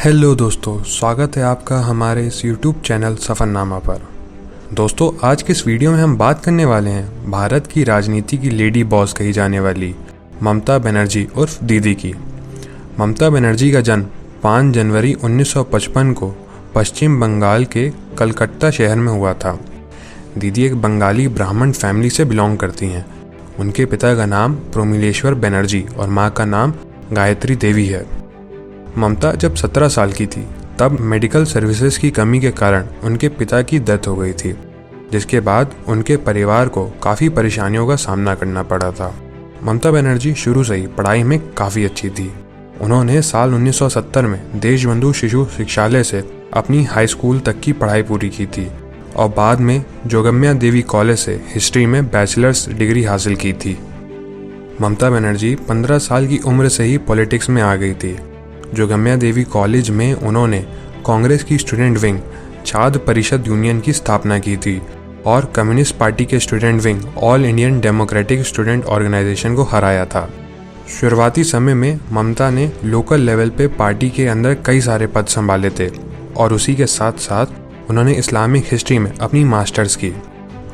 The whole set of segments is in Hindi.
हेलो दोस्तों, स्वागत है आपका हमारे इस यूट्यूब चैनल सफ़रनामा पर। दोस्तों, आज के इस वीडियो में हम बात करने वाले हैं भारत की राजनीति की लेडी बॉस कही जाने वाली ममता बनर्जी उर्फ दीदी की। ममता बनर्जी का जन्म 5 जनवरी 1955 को पश्चिम बंगाल के कलकत्ता शहर में हुआ था। दीदी एक बंगाली ब्राह्मण फैमिली से बिलोंग करती हैं। उनके पिता का नाम प्रोमिलेश्वर बनर्जी और माँ का नाम गायत्री देवी है। ममता जब 17 साल की थी तब मेडिकल सर्विसेज की कमी के कारण उनके पिता की डेथ हो गई थी, जिसके बाद उनके परिवार को काफ़ी परेशानियों का सामना करना पड़ा था। ममता बनर्जी शुरू से ही पढ़ाई में काफ़ी अच्छी थी। उन्होंने साल 1970 में देशबंधु शिशु शिक्षालय से अपनी हाई स्कूल तक की पढ़ाई पूरी की थी और बाद में जोगम्या देवी कॉलेज से हिस्ट्री में बैचलर्स डिग्री हासिल की थी। ममता बनर्जी 15 साल की उम्र से ही पॉलिटिक्स में आ गई थी। जोगम्या देवी कॉलेज में उन्होंने कांग्रेस की स्टूडेंट विंग छात्र परिषद यूनियन की स्थापना की थी और कम्युनिस्ट पार्टी के student wing all Indian democratic student organisation को हराया था। शुरुआती समय में ममता ने लोकल लेवल पे पार्टी के अंदर कई सारे पद संभाले थे और उसी के साथ साथ उन्होंने इस्लामिक हिस्ट्री में अपनी मास्टर्स की।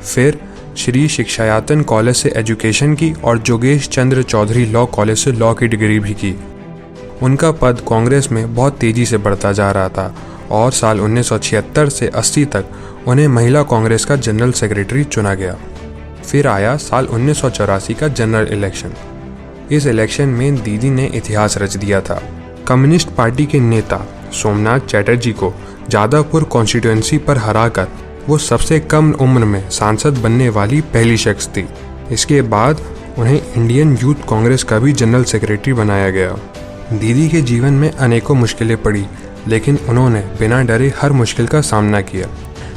फिर श्री शिक्षायतन कॉलेज से एजुकेशन की और जोगेश चंद्र चौधरी लॉ कॉलेज से लॉ की डिग्री भी की। उनका पद कांग्रेस में बहुत तेज़ी से बढ़ता जा रहा था और साल 1976 से 80 तक उन्हें महिला कांग्रेस का जनरल सेक्रेटरी चुना गया। फिर आया साल 1984 का जनरल इलेक्शन। इस इलेक्शन में दीदी ने इतिहास रच दिया था। कम्युनिस्ट पार्टी के नेता सोमनाथ चैटर्जी को जादवपुर कॉन्स्टिट्यूएंसी पर हराकर वो सबसे कम उम्र में सांसद बनने वाली पहली शख्स थी। इसके बाद उन्हें इंडियन यूथ कांग्रेस का भी जनरल सेक्रेटरी बनाया गया। दीदी के जीवन में अनेकों मुश्किलें पड़ी, लेकिन उन्होंने बिना डरे हर मुश्किल का सामना किया।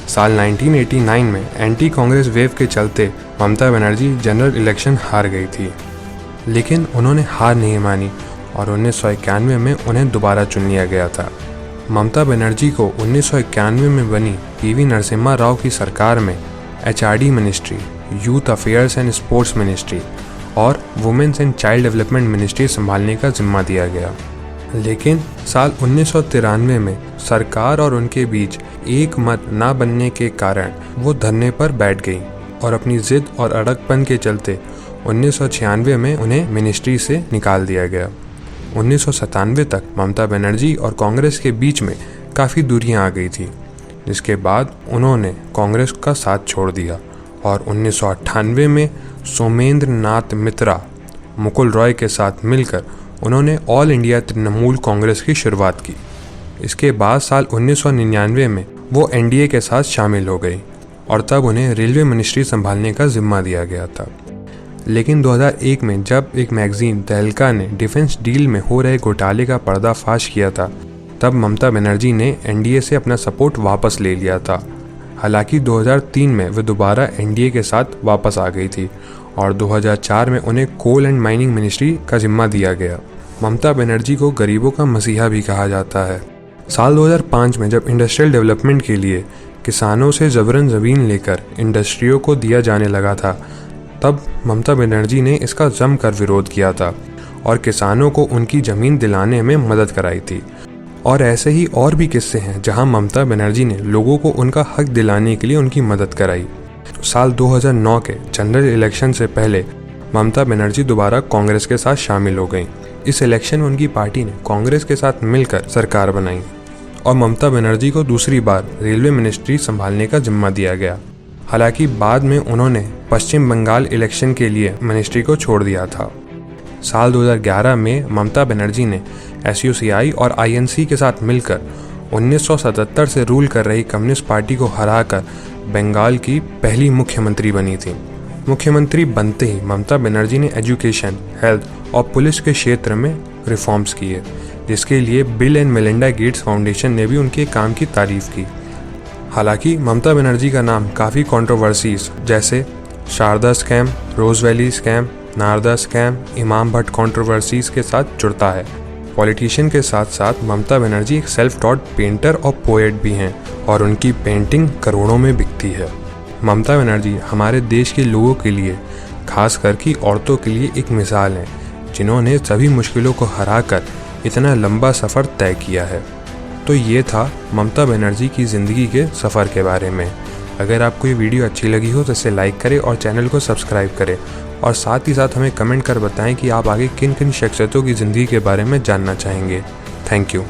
साल 1989 में एंटी कांग्रेस वेव के चलते ममता बनर्जी जनरल इलेक्शन हार गई थी, लेकिन उन्होंने हार नहीं मानी और 1991 में उन्हें दोबारा चुन लिया गया था। ममता बनर्जी को 1991 में बनी पीवी नरसिम्हा राव की सरकार में HRD ministry, youth affairs and sports ministry और women's and child development ministry संभालने का जिम्मा दिया गया। लेकिन साल 1993 में सरकार और उनके बीच एक मत न बनने के कारण वो धरने पर बैठ गई और अपनी जिद और अड़गपन के चलते 1996 में उन्हें मिनिस्ट्री से निकाल दिया गया। 1997 तक ममता बनर्जी और कांग्रेस के बीच में काफ़ी दूरियां आ गई थी, जिसके बाद उन्होंने कांग्रेस का साथ छोड़ दिया और 1998 में सोमेंद्र नाथ मित्रा, मुकुल रॉय के साथ मिलकर उन्होंने ऑल इंडिया तृणमूल कांग्रेस की शुरुआत की। इसके बाद साल 1999 में वो एनडीए के साथ शामिल हो गई और तब उन्हें रेलवे मिनिस्ट्री संभालने का जिम्मा दिया गया था। लेकिन 2001 में जब एक मैगजीन तहलका ने डिफेंस डील में हो रहे घोटाले का पर्दाफाश किया था, तब ममता बनर्जी ने एनडीए से अपना सपोर्ट वापस ले लिया था। हालांकि 2003 में वे दोबारा एनडीए के साथ वापस आ गई थी और 2004 में उन्हें कोल एंड माइनिंग मिनिस्ट्री का जिम्मा दिया गया। ममता बनर्जी को गरीबों का मसीहा भी कहा जाता है। साल 2005 में जब इंडस्ट्रियल डेवलपमेंट के लिए किसानों से जबरन ज़मीन लेकर इंडस्ट्रियों को दिया जाने लगा था, तब ममता बनर्जी ने इसका जमकर विरोध किया था और किसानों को उनकी ज़मीन दिलाने में मदद कराई थी। और ऐसे ही और भी किस्से हैं जहां ममता बनर्जी ने लोगों को उनका हक दिलाने के लिए उनकी मदद कराई। साल 2009 के जनरल इलेक्शन से पहले ममता बनर्जी दोबारा कांग्रेस के साथ शामिल हो गईं। इस इलेक्शन में उनकी पार्टी ने कांग्रेस के साथ मिलकर सरकार बनाई और ममता बनर्जी को दूसरी बार रेलवे मिनिस्ट्री संभालने का जिम्मा दिया गया। हालांकि बाद में उन्होंने पश्चिम बंगाल इलेक्शन के लिए मिनिस्ट्री को छोड़ दिया था। साल 2011 में ममता बनर्जी ने एसयूसीआई और आईएनसी के साथ मिलकर 1977 से रूल कर रही कम्युनिस्ट पार्टी को हराकर बंगाल की पहली मुख्यमंत्री बनी थी। मुख्यमंत्री बनते ही ममता बनर्जी ने एजुकेशन, हेल्थ और पुलिस के क्षेत्र में रिफॉर्म्स किए, जिसके लिए bill and Melinda Gates foundation ने भी उनके काम की तारीफ की। हालांकि ममता बनर्जी का नाम काफ़ी कंट्रोवर्सीज जैसे शारदा स्कैम, रोज वैली स्कैम, नारदा स्कैम, इमाम भट्ट कंट्रोवर्सीज के साथ जुड़ता है। पॉलिटिशियन के साथ साथ ममता बनर्जी एक सेल्फ टॉट पेंटर और पोएट भी हैं और उनकी पेंटिंग करोड़ों में बिकती है। ममता बनर्जी हमारे देश के लोगों के लिए, खास करके औरतों के लिए एक मिसाल हैं, जिन्होंने सभी मुश्किलों को हराकर इतना लंबा सफ़र तय किया है। तो ये था ममता बनर्जी की ज़िंदगी के सफ़र के बारे में। अगर आपको ये वीडियो अच्छी लगी हो तो इसे लाइक करें और चैनल को सब्सक्राइब करें, और साथ ही साथ हमें कमेंट कर बताएं कि आप आगे किन किन शख्सियतों की ज़िंदगी के बारे में जानना चाहेंगे। Thank you.